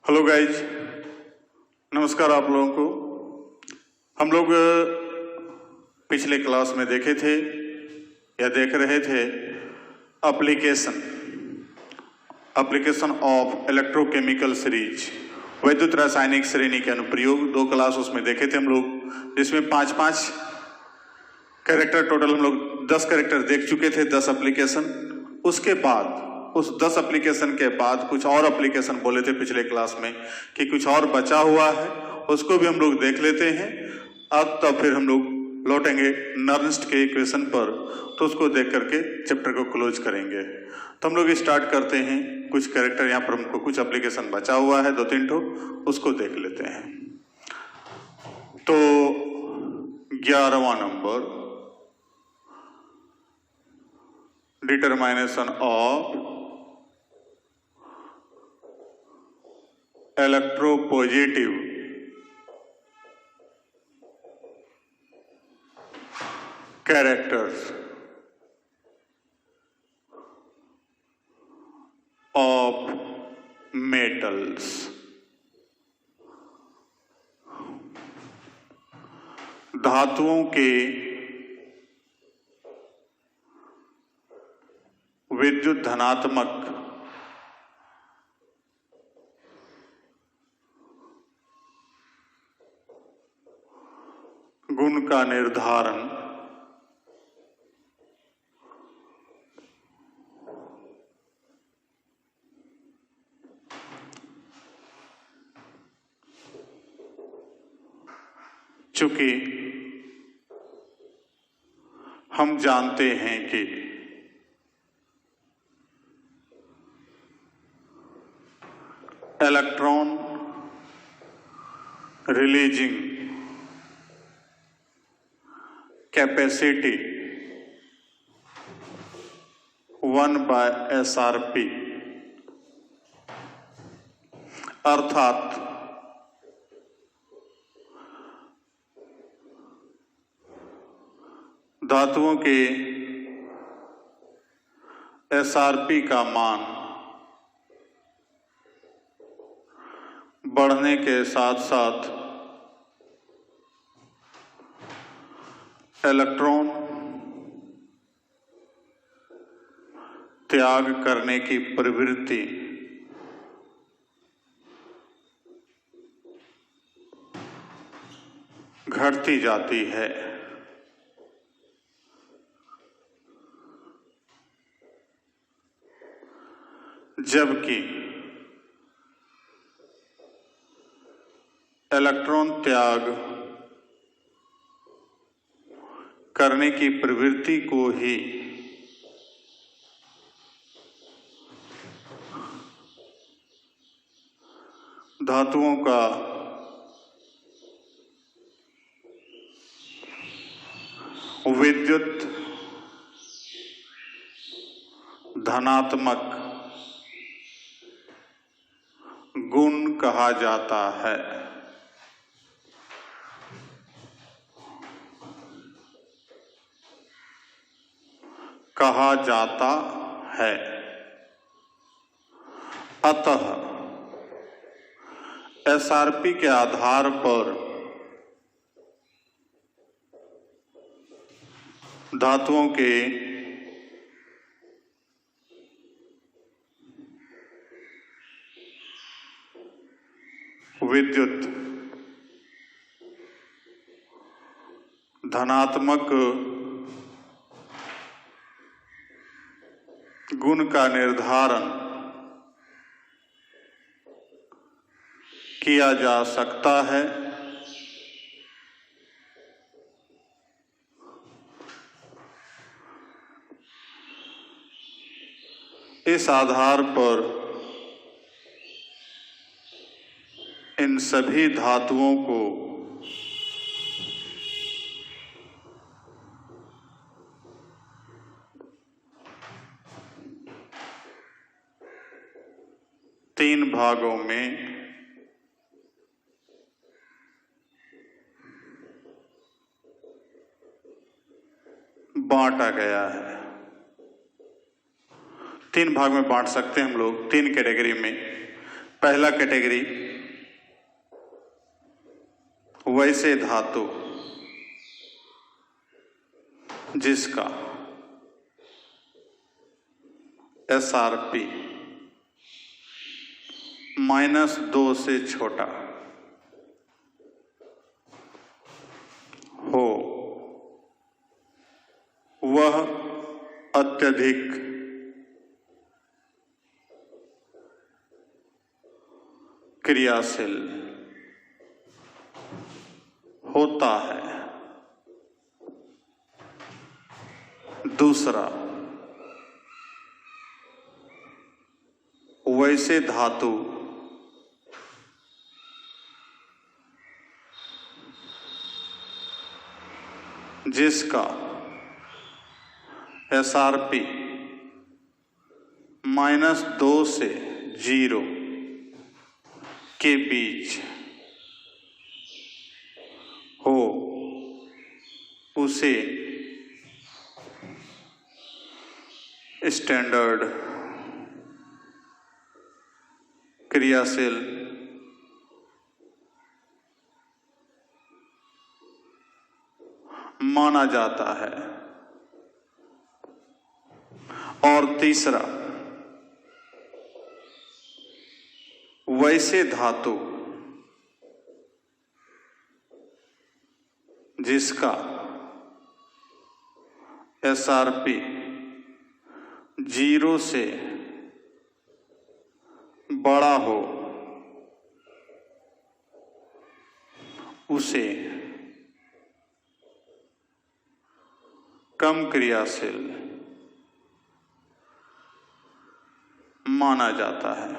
Hello guys, नमस्कार आप लोगों को। हम लोग पिछले क्लास में देखे थे या देख रहे थे एप्लीकेशन ऑफ इलेक्ट्रोकेमिकल सीरीज, वैद्युत रासायनिक श्रेणी के अनुप्रयोग। 2 क्लास उसमें देखे थे हम लोग, जिसमें 5-5 कैरेक्टर टोटल हम लोग 10 कैरेक्टर देख चुके थे, 10 एप्लीकेशन। उसके बाद उस 10 एप्लीकेशन के बाद कुछ और एप्लीकेशन बोले थे पिछले क्लास में कि कुछ और बचा हुआ है, उसको भी हम लोग देख लेते हैं। अब तब फिर हम लोग लौटेंगे नर्न्स्ट के इक्वेशन पर, तो उसको देख करके चैप्टर को क्लोज करेंगे। तो हम लोग स्टार्ट करते हैं। कुछ कैरेक्टर यहाँ पर हमको कुछ एप्लीकेशन बचा हुआ है, 2-3 ठो, उसको देख लेते हैं। तो 11वां number, determination of electropositive characters of metals. धातुओं के विद्युत धनात्मक गुण का निर्धारण चूंकि हम जानते हैं कि इलेक्ट्रॉन रिलीजिंग कैपेसिटी 1/SRP, अर्थात धातुओं के SRP का मान बढ़ने के साथ साथ इलेक्ट्रॉन त्याग करने की प्रवृत्ति घटती जाती है। जबकि इलेक्ट्रॉन त्याग करने की प्रवृत्ति को ही धातुओं का विद्युत धनात्मक गुण कहा जाता है। अतः SRP के आधार पर धातुओं के विद्युत धनात्मक गुण का निर्धारण किया जा सकता है। इस आधार पर इन सभी धातुओं को तीन भागों में बांटा गया है। 3 भाग में बांट सकते हैं हम लोग, 3 कैटेगरी में। पहला कैटेगरी वैसे धातु जिसका SRP -2 से छोटा हो, वह अत्यधिक क्रियाशील होता है। दूसरा, वैसे धातु जिसका SRP -2 से 0 के बीच हो, उसे स्टैंडर्ड क्रियाशील माना जाता है। और तीसरा, वैसे धातु जिसका SRP 0 से बड़ा हो, उसे कम क्रियाशील माना जाता है।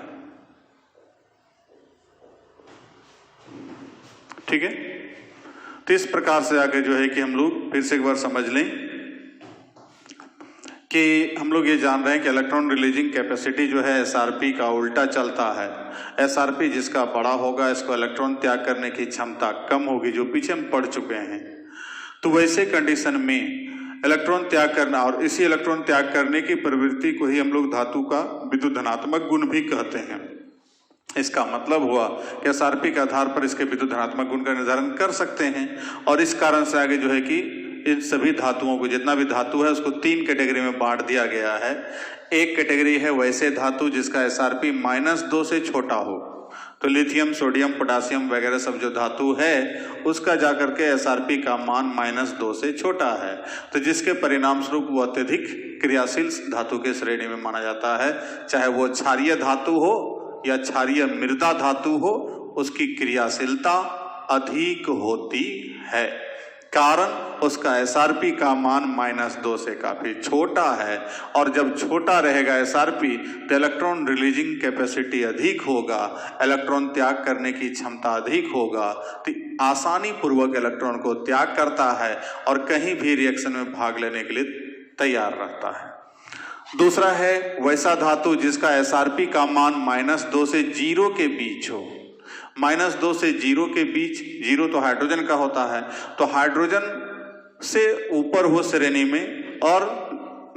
ठीक है, तो इस प्रकार से आगे जो है कि हम लोग फिर से एक बार समझ लें कि हम लोग ये जान रहे हैं कि इलेक्ट्रॉन रिलीजिंग कैपेसिटी जो है SRP का उल्टा चलता है। SRP जिसका बड़ा होगा, इसको इलेक्ट्रॉन त्याग करने की क्षमता कम होगी, जो पीछे हम पढ़ चुके हैं। तो वैसे कंडीशन में इलेक्ट्रॉन त्याग करना, और इसी इलेक्ट्रॉन त्याग करने की प्रवृत्ति को ही हम लोग धातु का विद्युत धनात्मक गुण भी कहते हैं। इसका मतलब हुआ कि SRP के आधार पर इसके विद्युत धनात्मक गुण का निर्धारण कर सकते हैं। और इस कारण से आगे जो है कि इन सभी धातुओं को, जितना भी धातु है उसको 3 कैटेगरी में बांट दिया गया है। एक कैटेगरी है वैसे धातु जिसका SRP -2 से छोटा हो, तो लिथियम, सोडियम, पोटासियम वगैरह सब जो धातु है उसका जाकर के SRP का मान -2 से छोटा है, तो जिसके परिणाम स्वरूप वो अत्यधिक क्रियाशील धातु के श्रेणी में माना जाता है। चाहे वो क्षारीय धातु हो या क्षारीय मृदा धातु हो, उसकी क्रियाशीलता अधिक होती है, कारण उसका SRP का मान -2 से काफी छोटा है। और जब छोटा रहेगा SRP तो इलेक्ट्रॉन रिलीजिंग कैपेसिटी अधिक होगा, इलेक्ट्रॉन त्याग करने की क्षमता अधिक होगा, तो आसानी पूर्वक इलेक्ट्रॉन को त्याग करता है और कहीं भी रिएक्शन में भाग लेने के लिए तैयार रहता है। दूसरा है वैसा धातु जिसका SRP का मान -2 से 0 के बीच हो। -2 से 0 के बीच, 0 तो हाइड्रोजन का होता है, तो हाइड्रोजन से ऊपर हो श्रेणी में, और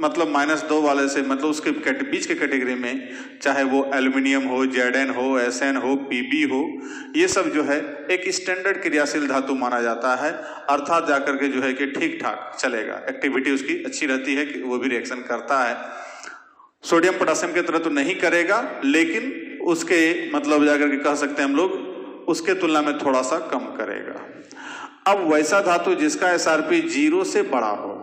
मतलब -2 वाले से मतलब उसके बीच के कैटेगरी में, चाहे वो एल्युमिनियम हो, Zn हो, Sn हो, Pb हो, ये सब जो है एक स्टैंडर्ड क्रियाशील धातु माना जाता है। अर्थात जाकर के जो है कि ठीक ठाक चलेगा, एक्टिविटी उसकी अच्छी रहती है कि वो भी रिएक्शन करता है। सोडियम पोटासियम की तरह तो नहीं करेगा, लेकिन उसके मतलब जाकर के कह सकते हैं हम लोग उसके तुलना में थोड़ा सा कम करेगा। अब वैसा धातु जिसका SRP 0 से बड़ा हो,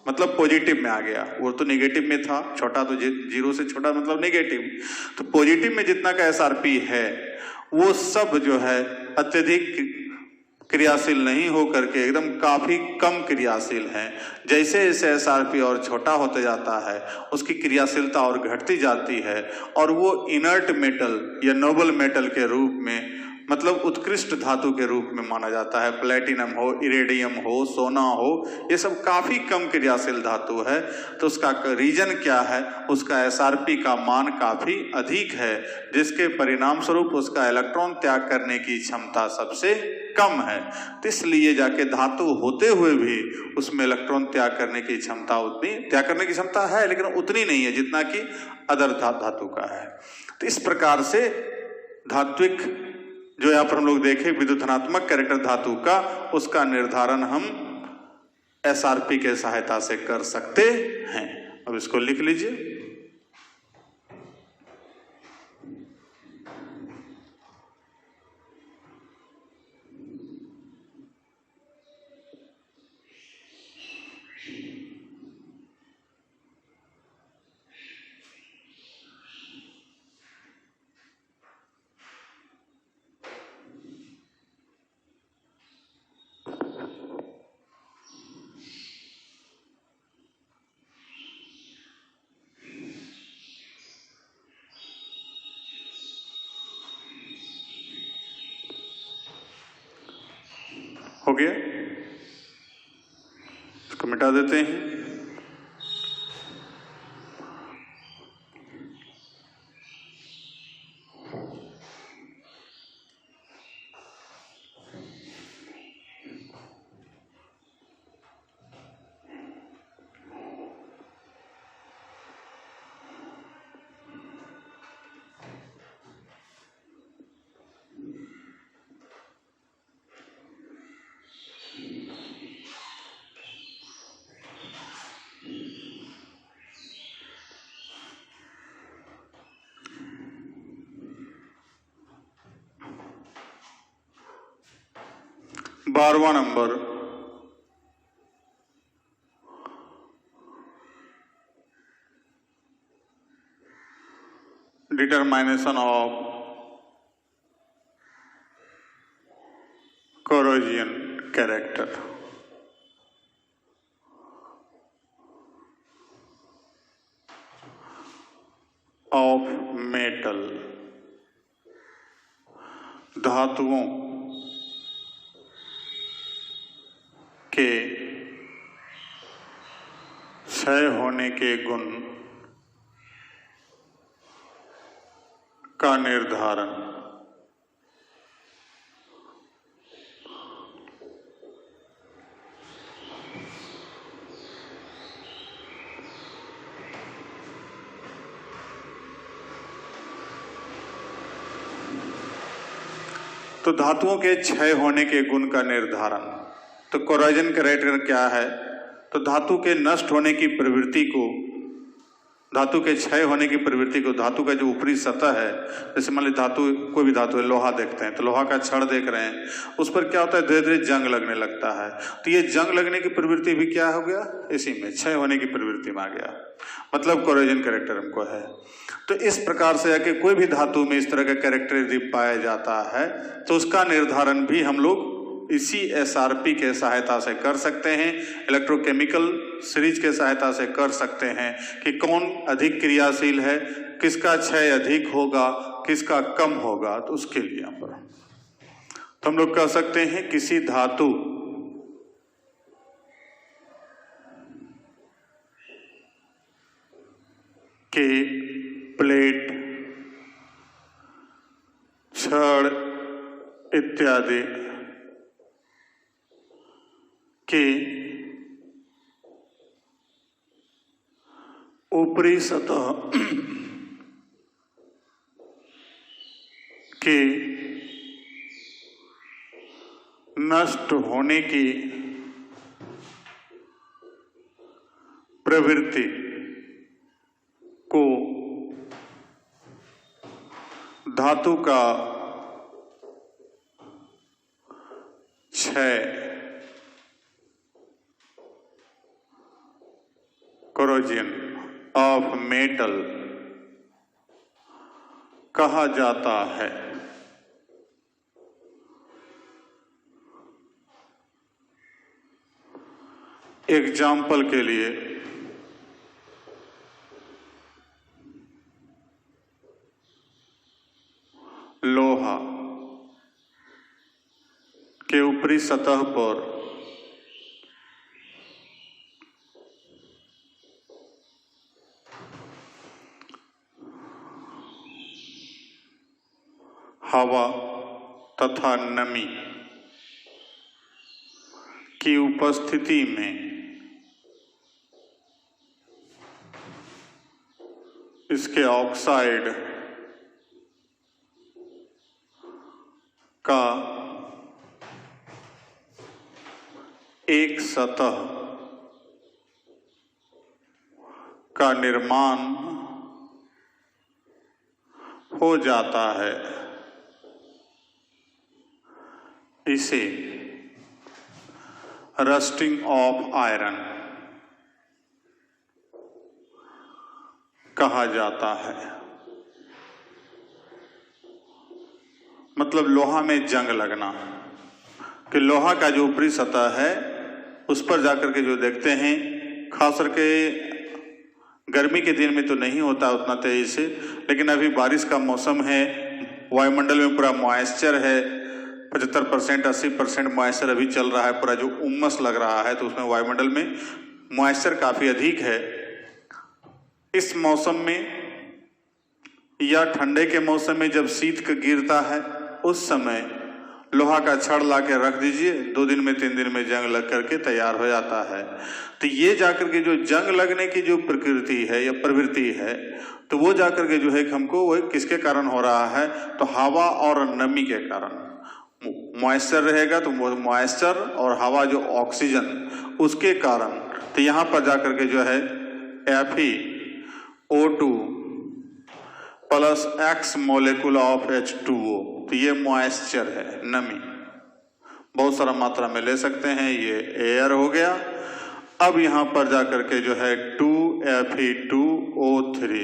मतलब पॉजिटिव में आ गया, वो तो नेगेटिव में था, छोटा तो 0 से छोटा मतलब नेगेटिव, तो पॉजिटिव में जितना का SRP है वो सब जो है अत्यधिक क्रियाशील नहीं हो करके एकदम काफी कम क्रियाशील है। जैसे जैसे SRP और छोटा होते जाता है उसकी क्रियाशीलता और घटती जाती है, और वो इनर्ट मेटल या नोबल मेटल के रूप में, मतलब उत्कृष्ट धातु के रूप में माना जाता है। प्लेटिनम हो, इरेडियम हो, सोना हो, ये सब काफी कम क्रियाशील धातु है। तो उसका रीजन क्या है? उसका SRP का मान काफी अधिक है, जिसके परिणाम स्वरूप उसका इलेक्ट्रॉन त्याग करने की क्षमता सबसे कम है। तो इसलिए जाके धातु होते हुए भी उसमें इलेक्ट्रॉन त्याग करने की क्षमता है, लेकिन उतनी नहीं है जितना कि अदर धातु का है। तो इस प्रकार से धात्विक जो यहाँ पर हम लोग देखें विद्युत धनात्मक कैरेक्टर धातु का, उसका निर्धारण हम एसआरपी के सहायता से कर सकते हैं। अब इसको लिख लीजिए। हो गया, इसको मिटा देते हैं। बारहवां number, determination of corrosion character of metal, धातुओं के क्षय होने के गुण का निर्धारण। तो धातुओं के क्षय होने के गुण का निर्धारण, तो कोरोजन कैरेक्टर क्या है? तो धातु के नष्ट होने की प्रवृत्ति को, धातु के क्षय होने की प्रवृत्ति को, धातु का जो ऊपरी सतह है, जैसे मान लीजिए धातु, कोई भी धातु है, लोहा देखते हैं तो लोहा का छड़ देख रहे हैं, उस पर क्या होता है, धीरे धीरे जंग लगने लगता है। तो ये जंग लगने की प्रवृत्ति भी क्या हो गया, इसी में क्षय होने की प्रवृत्ति में आ गया, मतलब कोरोजन कैरेक्टर हमको है। तो इस प्रकार से आके कोई भी धातु में इस तरह का कैरेक्टर यदि पाया जाता है तो उसका निर्धारण भी हम लोग इसी एसआरपी के सहायता से कर सकते हैं, इलेक्ट्रोकेमिकल सीरीज के सहायता से कर सकते हैं कि कौन अधिक क्रियाशील है, किसका क्षय अधिक होगा, किसका कम होगा। तो उसके लिए यहाँ पर तो हम लोग कह सकते हैं किसी धातु के प्लेट, छड़ इत्यादि के ऊपरी सतह के नष्ट होने की प्रवृत्ति को धातु का क्षय, कोरोजन ऑफ मेटल कहा जाता है। एग्जाम्पल के लिए लोहा के ऊपरी सतह पर हवा तथा नमी की उपस्थिति में इसके ऑक्साइड का एक सतह का निर्माण हो जाता है। इसे रस्टिंग ऑफ आयरन कहा जाता है। मतलब लोहा में जंग लगना, कि लोहा का जो ऊपरी सतह है उस पर जाकर के जो देखते हैं, खास करके गर्मी के दिन में तो नहीं होता उतना तेजी से, लेकिन अभी बारिश का मौसम है, वायुमंडल में पूरा मॉइस्चर है, 75% 80% मॉइस्चर अभी चल रहा है, पूरा जो उमस लग रहा है, तो उसमें वायुमंडल में मॉइस्चर काफी अधिक है। इस मौसम में या ठंडे के मौसम में जब शीत गिरता है, उस समय लोहा का छड़ ला के रख दीजिए, 2 दिन में 3 दिन में जंग लग करके तैयार हो जाता है। तो ये जाकर के जो जंग लगने की जो प्रकृति है या प्रवृत्ति है, तो वो जाकर के जो है हमको वो किसके कारण हो रहा है, तो हवा और नमी के कारण। मॉइस्चर रहेगा तो मॉइस्चर और हवा जो ऑक्सीजन, उसके कारण। तो यहाँ पर जाकर के जो है FeO2 plus X molecule of H2O, तो ये मॉइस्चर है, नमी बहुत सारा मात्रा में ले सकते हैं, ये एयर हो गया। अब यहां पर जाकर के जो है 2Fe2O3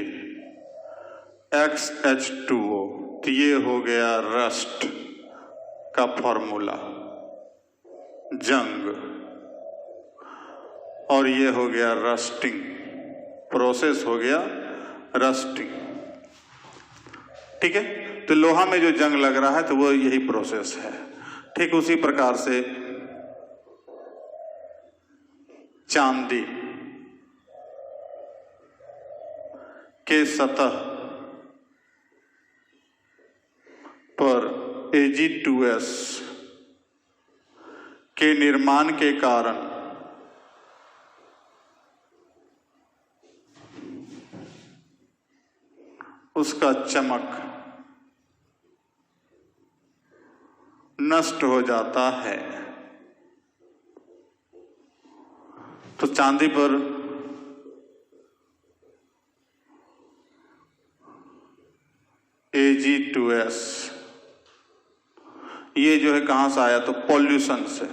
XH2O, तो ये हो गया रस्ट का फॉर्मूला, जंग, और ये हो गया रस्टिंग, प्रोसेस हो गया रस्टिंग। ठीक है, तो लोहा में जो जंग लग रहा है तो वो यही प्रोसेस है। ठीक उसी प्रकार से चांदी के सतह पर Ag2S के निर्माण के कारण उसका चमक नष्ट हो जाता है। तो चांदी पर Ag2S ये जो है कहां से आया, तो पॉल्यूशन से,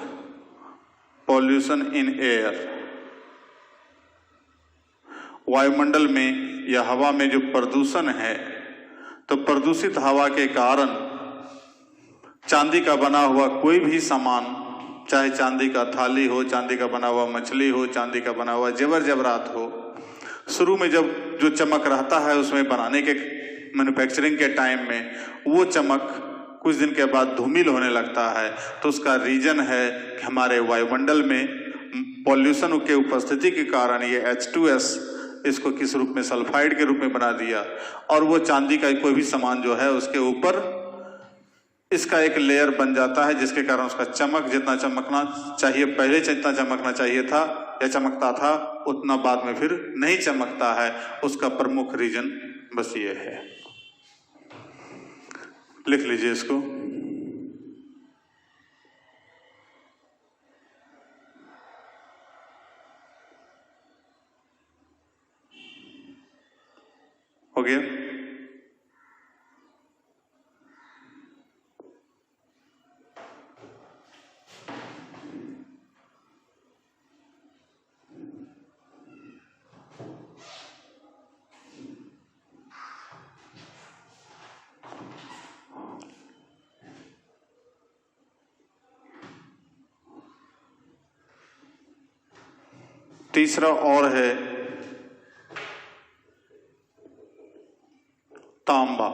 पॉल्यूशन इन एयर, वायुमंडल में या हवा में जो प्रदूषण है, तो प्रदूषित हवा के कारण चांदी का बना हुआ कोई भी सामान, चाहे चांदी का थाली हो, चांदी का बना हुआ मछली हो, चांदी का बना हुआ जेवर जेवरात हो, शुरू में जब जो चमक रहता है उसमें बनाने के मैन्युफैक्चरिंग के टाइम में, वो चमक कुछ दिन के बाद धूमिल होने लगता है। तो उसका रीजन है कि हमारे वायुमंडल में पॉल्यूशन के उपस्थिति के कारण ये H2S इसको किस रूप में, सल्फाइड के रूप में बना दिया, और वो चांदी का कोई भी सामान जो है उसके ऊपर इसका एक लेयर बन जाता है, जिसके कारण उसका चमक जितना चमकना चाहिए पहले जितना चमकना चाहिए था या चमकता था, उतना बाद में फिर नहीं चमकता है। उसका प्रमुख रीजन बस ये है, लिख लीजिए इसको। हो गया। तीसरा और है तांबा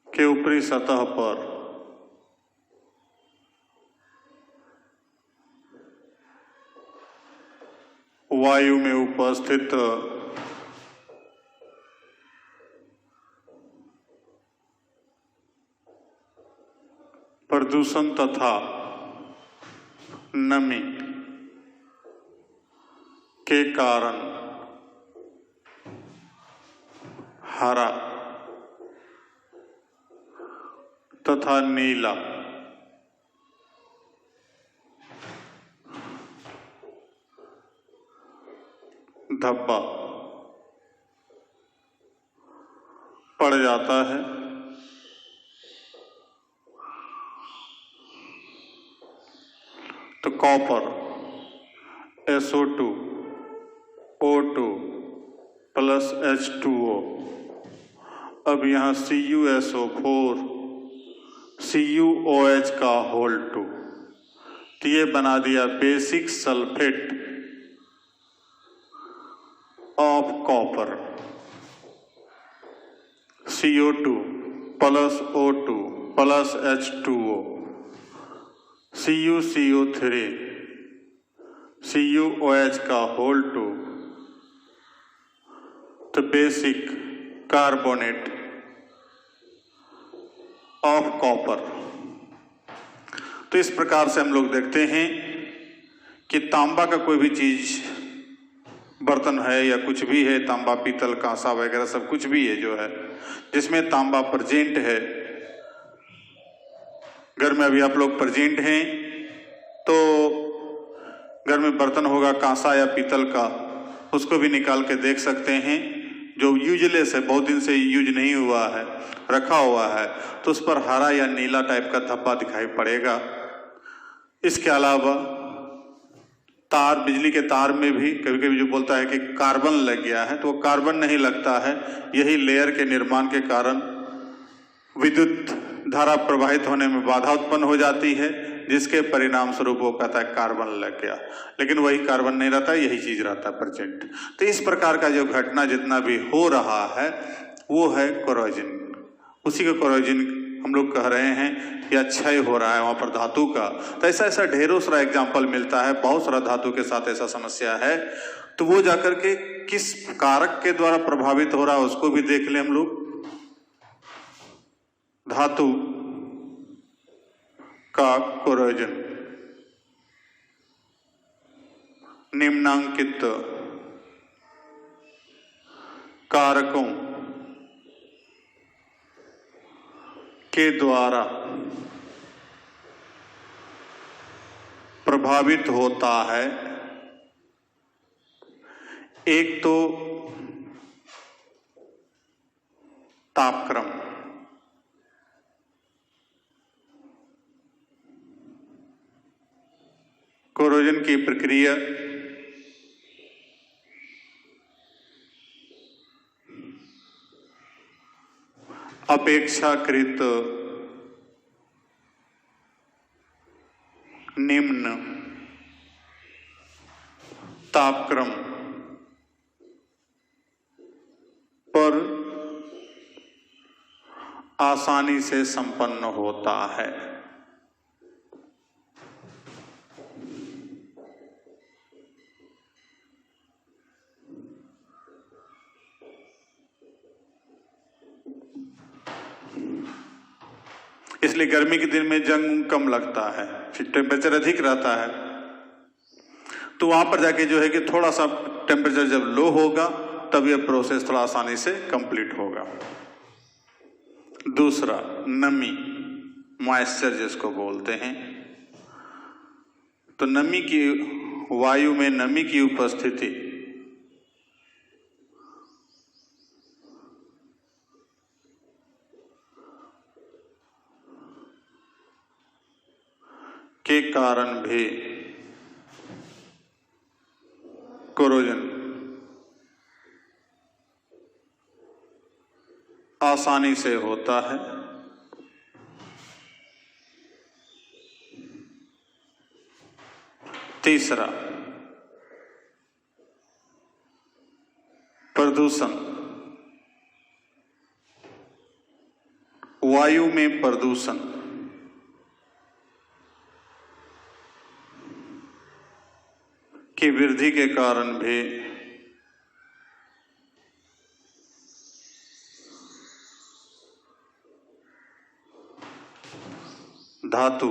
के ऊपरी सतह पर वायु में उपस्थित प्रदूषण तथा नमी के कारण हरा तथा नीला धब्बा पड़ जाता है तो copper SO2 O2 plus H2O, अब यहाँ CuSO4 CuOH का होल 2, तो ये बना दिया basic sulphate of copper. CO2 plus O2 plus H2O CuCO3 CuOH का होल 2, तो बेसिक कार्बोनेट ऑफ कॉपर। तो इस प्रकार से हम लोग देखते हैं कि तांबा का कोई भी चीज बर्तन है या कुछ भी है, तांबा पीतल कांसा वगैरह सब कुछ भी है जो है जिसमें तांबा प्रेजेंट है, घर में अभी आप लोग प्रेजेंट हैं तो घर में बर्तन होगा कांसा या पीतल का, उसको भी निकाल के देख सकते हैं। जो यूजलेस है, बहुत दिन से यूज नहीं हुआ है, रखा हुआ है, तो उस पर हरा या नीला टाइप का धब्बा दिखाई पड़ेगा। इसके अलावा तार, बिजली के तार में भी कभी कभी जो बोलता है कि कार्बन लग गया है, तो वो कार्बन नहीं लगता है, यही लेयर के निर्माण के कारण विद्युत धारा प्रवाहित होने में बाधा उत्पन्न हो जाती है, जिसके परिणाम स्वरूप वो कहता है कार्बन लग गया, लेकिन वही कार्बन नहीं रहता, यही चीज रहता है प्रेजेंट। तो इस प्रकार का जो घटना जितना भी हो रहा है वो है कोरोजन, उसी का कोरोजन हम लोग कह रहे हैं कि क्षय हो रहा है वहां पर धातु का। तो ऐसा ऐसा ढेरों सारा एग्जाम्पल मिलता है, बहुत सारा धातु के साथ ऐसा समस्या है। तो वो जाकर के किस कारक के द्वारा प्रभावित हो रहा है उसको भी देख ले हम लोग। धातु का कोरोजन निम्नांकित कारकों के द्वारा प्रभावित होता है। एक तो तापक्रम, कोरोजन की प्रक्रिया अपेक्षाकृत निम्न तापक्रम पर आसानी से संपन्न होता है। इसलिए गर्मी के दिन में जंग कम लगता है, टेम्परेचर अधिक रहता है, तो वहां पर जाके जो है कि थोड़ा सा टेम्परेचर जब लो होगा तब यह प्रोसेस थोड़ा आसानी से कंप्लीट होगा। दूसरा नमी, मॉइस्चर जिसको बोलते हैं, तो नमी की, वायु में नमी की उपस्थिति के कारण भी कोरोजन आसानी से होता है। तीसरा प्रदूषण, वायु में प्रदूषण की वृद्धि के कारण भी धातु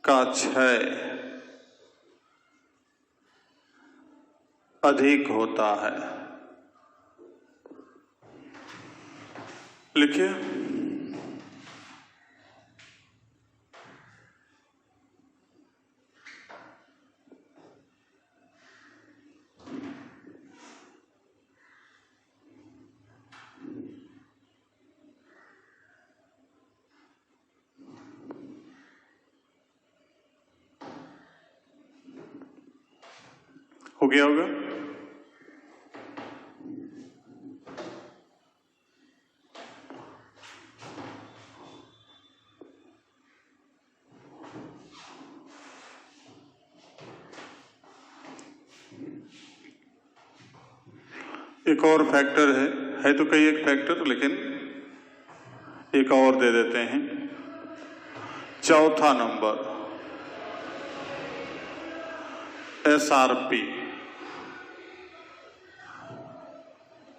का क्षय अधिक होता है। लिखिए। हो गया होगा। एक और फैक्टर है तो कई एक फैक्टर, लेकिन एक और दे देते हैं। चौथा नंबर SRP।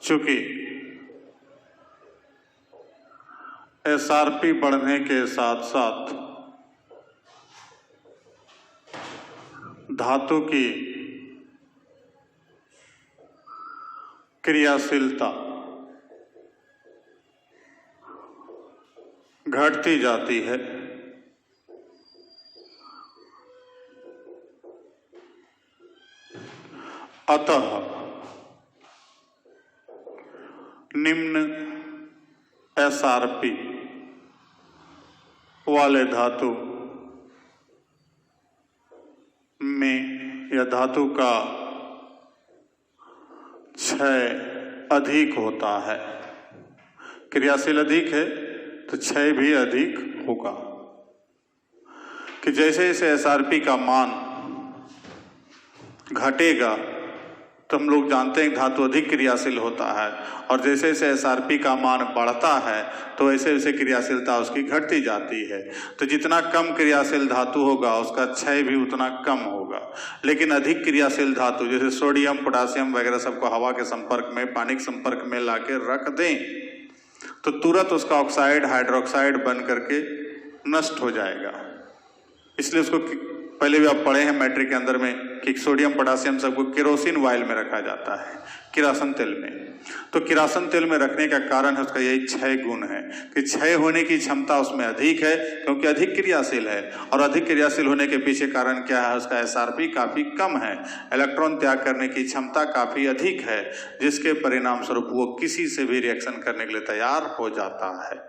चूंकि SRP बढ़ने के साथ साथ धातु की क्रियाशीलता घटती जाती है, अतः निम्न SRP वाले धातु में या धातु का क्षय अधिक होता है। क्रियाशील अधिक है तो क्षय भी अधिक होगा। कि जैसे जैसे SRP का मान घटेगा तो हम लोग जानते हैं धातु अधिक क्रियाशील होता है, और जैसे जैसे SRP का मान बढ़ता है तो वैसे वैसे क्रियाशीलता उसकी घटती जाती है। तो जितना कम क्रियाशील धातु होगा उसका क्षय भी उतना कम होगा। लेकिन अधिक क्रियाशील धातु जैसे सोडियम, पोटासियम वगैरह सबको हवा के संपर्क में, पानी के संपर्क में लाके रख दें तो तुरंत उसका ऑक्साइड हाइड्रोक्साइड बन करके नष्ट हो जाएगा। इसलिए उसको पहले भी आप पढ़े हैं मैट्रिक के अंदर में कि सोडियम पोटासियम सबको केरोसिन वायल में रखा जाता है, किरासन तेल में। तो किरासन तेल में रखने का कारण है उसका यही क्षय गुण है कि क्षय होने की क्षमता उसमें अधिक है क्योंकि अधिक क्रियाशील है। और अधिक क्रियाशील होने के पीछे कारण क्या है, उसका SRP काफी कम है, इलेक्ट्रॉन त्याग करने की क्षमता काफी अधिक है, जिसके परिणाम स्वरूप वो किसी से भी रिएक्शन करने के लिए तैयार हो जाता है।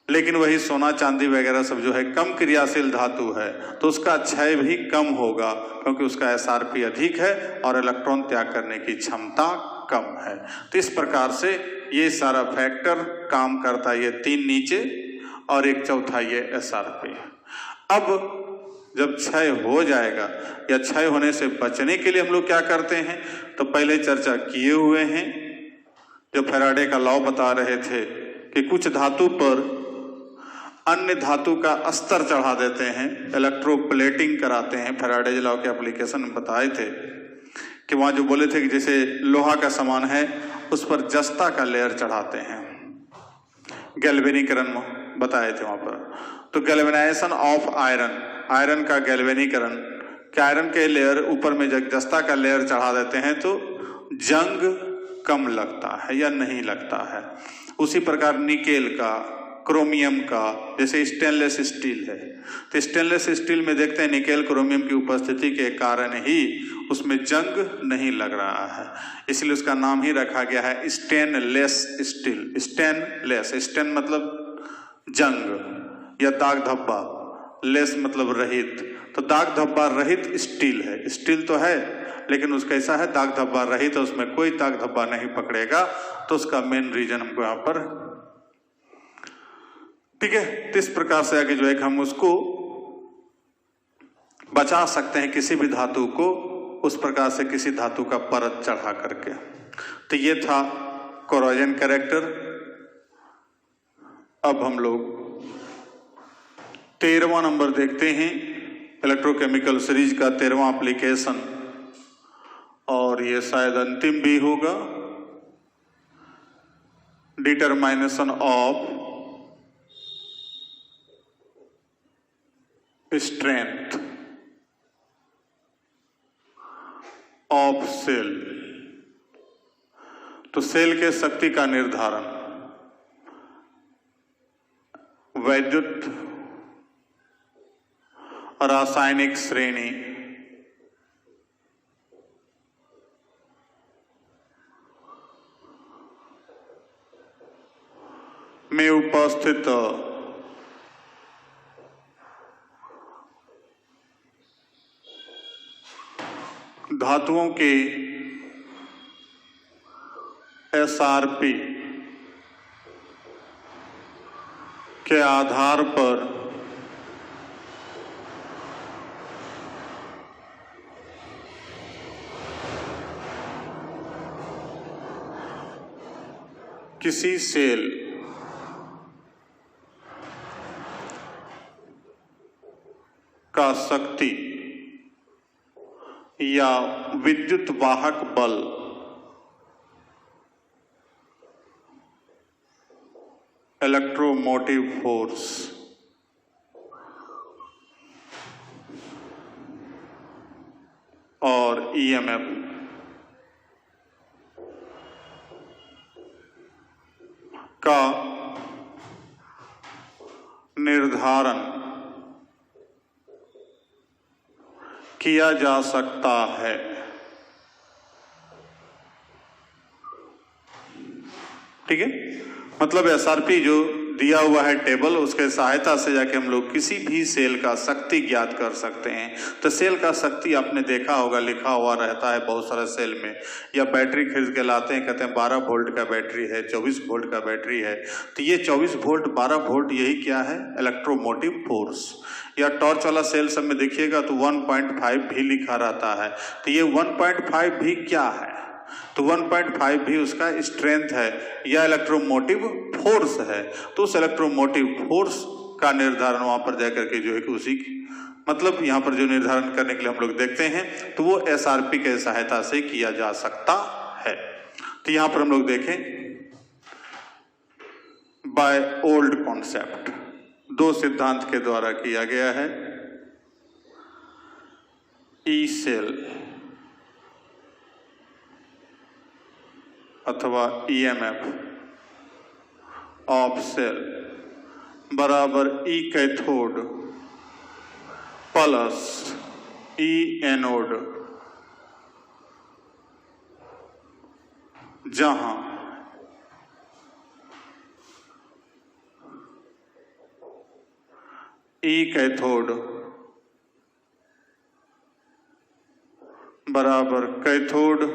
लेकिन वही सोना चांदी वगैरह सब जो है कम क्रियाशील धातु है तो उसका क्षय भी कम होगा क्योंकि उसका SRP अधिक है और इलेक्ट्रॉन त्याग करने की क्षमता कम है। तो इस प्रकार से ये सारा फैक्टर काम करता है, ये तीन नीचे और एक चौथा ये SRP। अब जब क्षय हो जाएगा या क्षय होने से बचने के लिए हम लोग क्या करते हैं, तो पहले चर्चा किए हुए हैं। जो फैराडे का लॉ बता रहे थे कि कुछ धातु पर अन्य धातु का अस्तर चढ़ा देते हैं, इलेक्ट्रोप्लेटिंग कराते हैं। फैराडे लॉ के एप्लीकेशन में बताए थे कि वहां जो बोले थे कि जैसे लोहा का सामान है उस पर जस्ता का लेयर चढ़ाते हैं, गैल्वेनीकरण बताए थे वहां पर। तो गैल्वेनाइजेशन ऑफ आयरन, आयरन का गैल्वेनीकरण, कि आयरन के लेयर ऊपर में जब जस्ता का लेयर चढ़ा देते हैं तो जंग कम लगता है या नहीं लगता है। उसी प्रकार निकेल का, क्रोमियम का, जैसे स्टेनलेस स्टील है तो स्टेनलेस स्टील में देखते हैं निकेल क्रोमियम की उपस्थिति के कारण ही उसमें जंग नहीं लग रहा है, इसलिए उसका नाम ही रखा गया है स्टेनलेस स्टील। स्टेनलेस, स्टेन मतलब जंग या दाग धब्बा, लेस मतलब रहित, तो दाग धब्बा रहित स्टील है। स्टील तो है लेकिन उसका ऐसा है दाग धब्बा रहित, तो उसमें कोई दाग धब्बा नहीं पकड़ेगा, तो उसका मेन रीजन हमको यहाँ पर, ठीक है। तो इस प्रकार से आगे जो है हम उसको बचा सकते हैं किसी भी धातु को उस प्रकार से किसी धातु का परत चढ़ा करके। तो ये था कोरोजन कैरेक्टर। अब हम लोग 13वां नंबर देखते हैं, इलेक्ट्रोकेमिकल सीरीज का 13वां एप्लीकेशन, और ये शायद अंतिम भी होगा। डिटरमाइनेशन ऑफ स्ट्रेंथ ऑफ सेल। तो सेल के शक्ति का निर्धारण, वैद्युत रासायनिक श्रेणी में उपस्थित धातुओं के एसआरपी के आधार पर किसी सेल का शक्ति या विद्युत वाहक बल इलेक्ट्रोमोटिव फोर्स और ईएमएफ का निर्धारण किया जा सकता है। ठीक है, मतलब एसआरपी जो दिया हुआ है टेबल, उसके सहायता से जाके हम लोग किसी भी सेल का शक्ति ज्ञात कर सकते हैं। तो सेल का शक्ति आपने देखा होगा, लिखा हुआ रहता है बहुत सारे सेल में, या बैटरी खरीद के लाते हैं, कहते हैं 12 वोल्ट का बैटरी है, 24 वोल्ट का बैटरी है। तो ये 24 वोल्ट 12 वोल्ट यही क्या है? Electromotive force. या टॉर्च वाला सेल सब में देखिएगा तो 1.5 भी लिखा रहता है। तो ये 1.5 भी क्या है? तो 1.5 भी उसका स्ट्रेंथ है या इलेक्ट्रोमोटिव फोर्स है। तो उस इलेक्ट्रोमोटिव फोर्स का निर्धारण वहां पर जाकर के जो है कि उसी मतलब यहाँ पर जो निर्धारण करने के लिए हम लोग देखते हैं तो वो एसआरपी के सहायता से किया जा सकता है। तो यहाँ पर हम लोग देखें बाय ओल्ड कॉन्सेप्ट, दो सिद्धांत के द्वारा किया गया है। ई सेल अथवा ईएमएफ ऑफ सेल बराबर ई कैथोड प्लस ई एनोड, जहां ई कैथोड बराबर कैथोड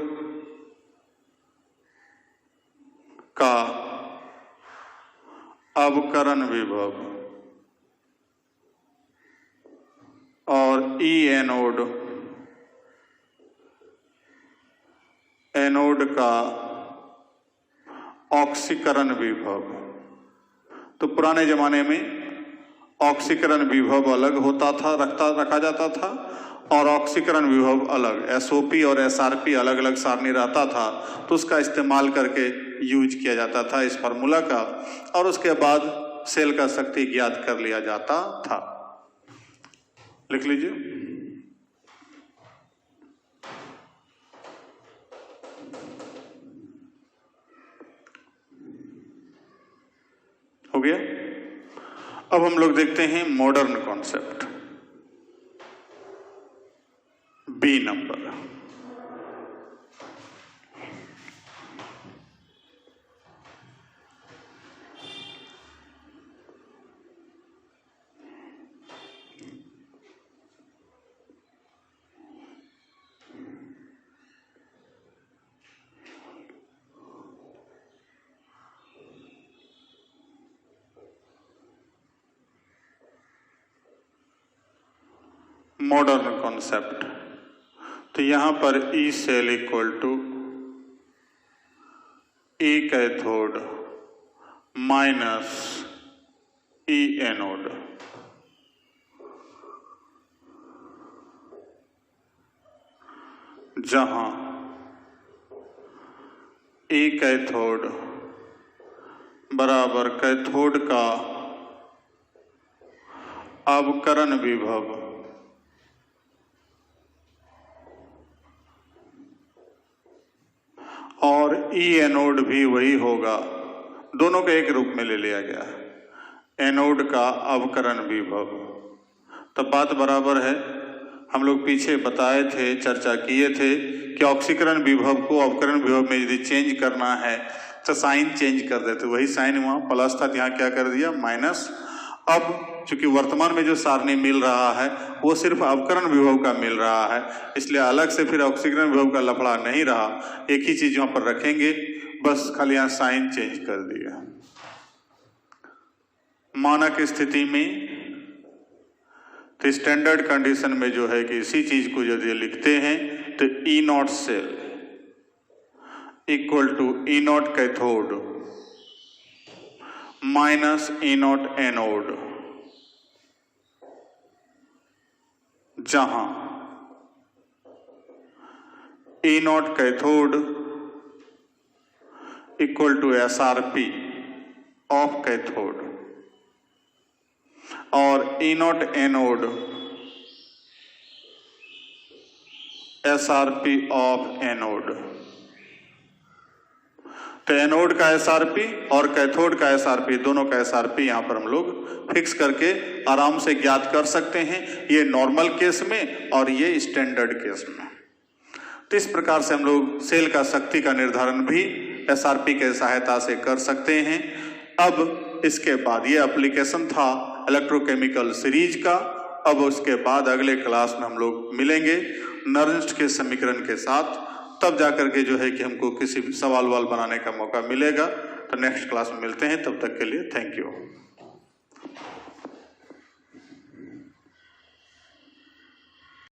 का अवकरण विभव और ई एनोड एनोड का ऑक्सीकरण विभव। तो पुराने जमाने में ऑक्सीकरण विभव अलग होता था, रखा जाता था, और ऑक्सीकरण विभव अलग, एसओपी और एसआरपी अलग अलग सारणी रहता था। तो उसका इस्तेमाल करके यूज किया जाता था इस फार्मूला का, और उसके बाद सेल का शक्ति ज्ञात कर लिया जाता था। लिख लीजिए। हो गया। अब हम लोग देखते हैं modern concept, B number. Modern concept. तो यहां पर E cell equal to E cathode minus E anode, जहां ई कैथोड बराबर कैथोड का अवकरण विभव और ई एनोड भी वही होगा, दोनों को एक रूप में ले लिया गया है। एनोड का अवकरण विभव। तब बात बराबर है, हम लोग पीछे बताए थे, चर्चा किए थे कि ऑक्सीकरण विभव को अवकरण विभव में यदि चेंज करना है तो साइन चेंज कर देते, वही साइन वहाँ प्लस था, यहाँ क्या कर दिया माइनस। अब चूंकि वर्तमान में जो सारणी मिल रहा है वो सिर्फ अवकरण विभव का मिल रहा है, इसलिए अलग से फिर ऑक्सीकरण विभव का लफड़ा नहीं रहा, एक ही चीज यहाँ पर रखेंगे, बस खाली यहाँ साइन चेंज कर दिया। मानक स्थिति में तो स्टैंडर्ड कंडीशन में जो है कि इसी चीज को यदि लिखते हैं तो E naught cell equal to E naught cathode minus E naught anode, जहां E naught cathode equal to SRP of cathode और E naught anode SRP of anode. तो एनोड का SRP और कैथोड का SRP, दोनों का SRP यहां पर हम लोग फिक्स करके आराम से ज्ञात कर सकते हैं, ये नॉर्मल केस में और ये स्टैंडर्ड केस में। तो इस प्रकार से हम लोग सेल का शक्ति का निर्धारण भी SRP के सहायता से कर सकते हैं। अब इसके बाद ये एप्लीकेशन था इलेक्ट्रोकेमिकल सीरीज का। अब उसके बाद अगले क्लास में हम लोग मिलेंगे नर्न्स्ट के समीकरण के साथ, तब जाकर के जो है कि हमको किसी भी सवाल वाल बनाने का मौका मिलेगा। तो नेक्स्ट क्लास में मिलते हैं, तब तक के लिए थैंक यू।